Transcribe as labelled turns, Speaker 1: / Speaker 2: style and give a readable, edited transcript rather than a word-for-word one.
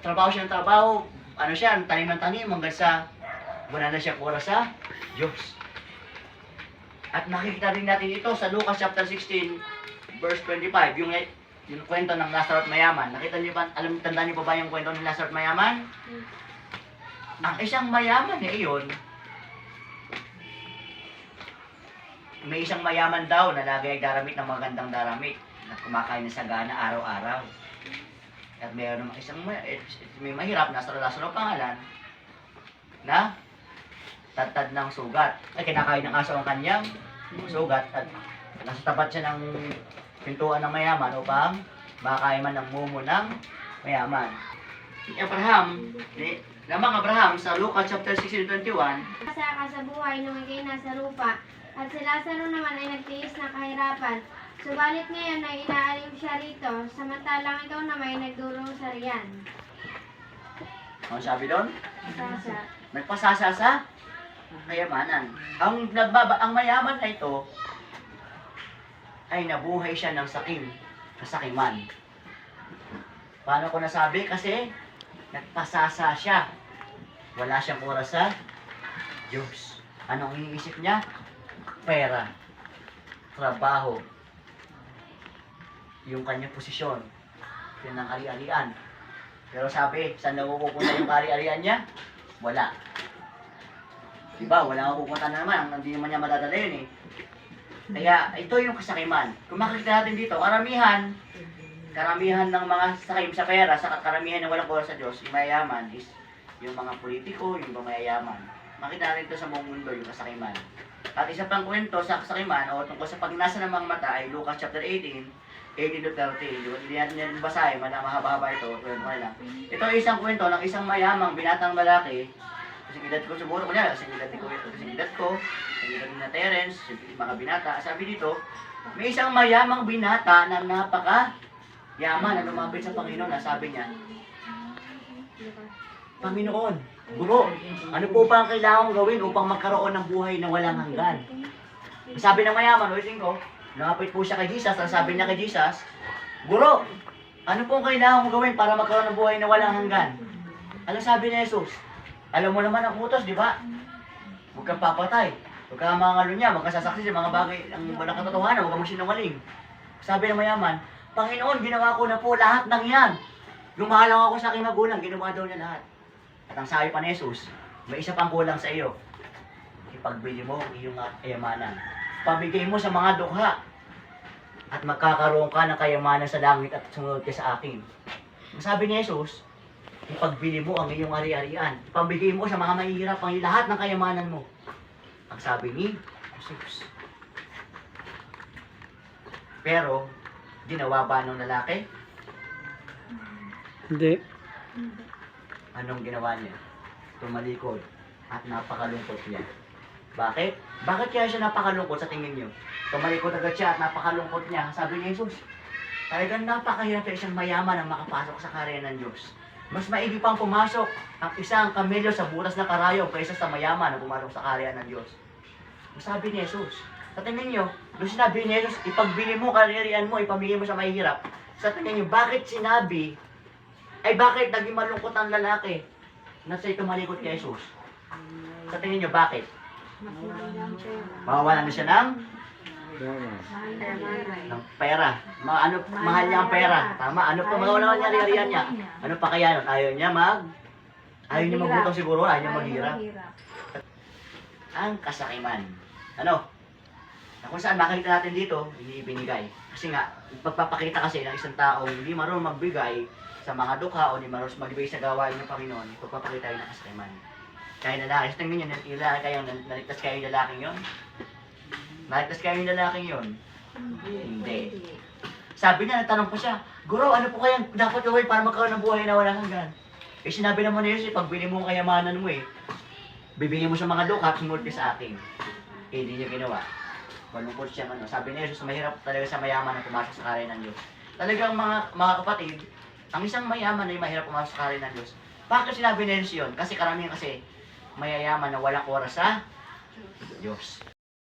Speaker 1: trabaho siya ng trabaho, ano siya, tanim ng tanim, hanggang sa wala na siya oras sa Diyos. At nakikita rin natin ito sa Lucas chapter 16, verse 25, yung kwento ng Lazaro at mayaman. Nakita niyo ba, tandaan niyo pa ba yung kwento ng Lazaro at mayaman? Ang isang mayaman na iyon, may isang mayaman daw na lagi ay daramit ng magandang daramit na kumakain ng sagana araw-araw. At mayroon namang isang may mahirap na Lazaro pangalan na tatad ng sugat. Ay kinakain ng aso ang kanyang sugat at nasa tapat siya ng pintuan ng mayaman upang makakain man ng mumo ng mayaman. Lamang Abraham sa Lucas chapter 16:21,
Speaker 2: Saka sa buhay nung ikay nasa lupa, at si Lazaro naman ay nagtiis ng kahirapan. Subalit ngayon ay inaalim siya rito, samantalang ikaw naman ay nagdulong sa riyan.
Speaker 1: ano sabi doon?
Speaker 2: Sasa.
Speaker 1: Nagpasasa sa kayamanan. Ang mayaman na ito ay nabuhay siya ng kasakiman. Paano ko nasabi? Kasi nagpasasa siya. Wala siyang oras sa Diyos. Anong iniisip niya? Pera, trabaho, yung kanyang posisyon, yun ang ari-arian. Pero sabi, saan napupunta yung ari-arian niya? Wala. Diba? Wala mapupunta na naman. Hindi naman niya madadala yun eh. Kaya ito yung kasakiman. Kung makikita natin dito, karamihan ng mga sakim sa pera, sa karamihan ng walang oras sa Diyos, yung mayayaman is yung mga politiko, yung mga mayayaman. Makita natin ito sa buong mundo, yung kasakiman. At isa pang kwento sa kasakiman o tungkol sa pagnasa ng mga mata ay Lucas chapter 18:18-30. Hindi natin basahin, mahaba-haba ito. Ito ay isang kwento ng isang mayamang binatang lalaki. Kasi edad ko siguro, kasi edad ko, kasi edad ni Terence, mga binata. Sabi dito, may isang mayamang binata na napaka-yaman na lumapit sa Panginoon. Sabi niya, Panginoon, Guro, ano po ba ang kailangan gawin upang magkaroon ng buhay na walang hanggan? Sabi ng mayaman, ulitin ko, lumapit po siya kay Jesus, at sabi niya kay Jesus, Guro, ano po ang kailangan mo gawin para magkaroon ng buhay na walang hanggan? Ano sabi ni Jesus? Alam mo naman ang utos, di ba? Huwag kang papatay. Huwag kang mangalunya, huwag kang sasaksi sa mga bagay ang walang katotohanan, huwag kang magsinungaling. Sabi ng mayaman, Panginoon, ginawa ko na po lahat ng yan. Lumalang ako sa aking magulang, ginawa daw niya lahat. At ang sabi pa ni Jesus, may isa pang kulang sa iyo. Ipagbili mo ang iyong kayamanan. Pabigay mo sa mga dukha. At magkakaroon ka ng kayamanan sa langit at sumunod ka sa akin. Ang sabi ni Jesus, ipagbili mo ang iyong ari-arian. Ipabigay mo sa mga mahihirap ang lahat ng kayamanan mo. Ang sabi ni Jesus. Pero, ginawa ba ng lalaki?
Speaker 3: Hindi.
Speaker 1: Anong ginawa niya? Tumalikod at napakalungkot niya. Bakit? Bakit kaya siya napakalungkot sa tingin niyo? Tumalikod agad siya at napakalungkot niya. Sabi ni Jesus, talagang napakahirap sa isang mayaman ang makapasok sa karya ng Diyos. Mas maigi pang pumasok ang isang kamelyo sa butas na karayom kaysa sa mayaman na pumasok sa karya ng Diyos. Sabi ni Jesus. Sa tingin niyo, doon sinabi ni Jesus, ipagbili mo, karirian mo, ipamigay mo sa mahihirap. Sa tingin niyo, bakit sinabi bakit naging malungkot ang lalaki na siya'y tumalikod kay Jesus? Sa tingin niyo, bakit? Mawawalan na siya ng pera. Mahal niya ang pera. Tama. Ano pa mawawalan niya ari-arian niya? Ano pa kaya nun? Ayaw niya magutong siguro. Ayaw niya maghirap. Ang kasakiman. Ano? Na kung saan makikita natin dito, hindi ibinigay. Kasi nga, pagpapakita kasi ng isang tao hindi marunong magbigay sa mga dukha o hindi marunong magbigay sa gawain ng Panginoon, pagpapakita yun ng kasakiman. Kaya lalaki, sa tingin nyo, naligtas kayo yung lalaking yun? Naligtas kayo yung lalaking yun? Hindi. Sabi niya, nagtanong pa siya, Guro, ano po kayang dapat gawin para magkaroon ng buhay na walang hanggan? Sinabi naman ni Jesus, pagbili mo ang kayamanan mo bibigyan mo sa mga dukha at sumunod ka sa akin. Hindi niya ginawa. Malungkot siya sabi ni Jesus, mahirap talaga sa mayaman na pumasok sa karya ng Diyos. Talagang mga kapatid, ang isang mayaman ay mahirap pumasok sa karya ng Diyos. Bakit sinabi ni Jesus yun? Kasi karamihan mayayaman na walang oras sa Diyos.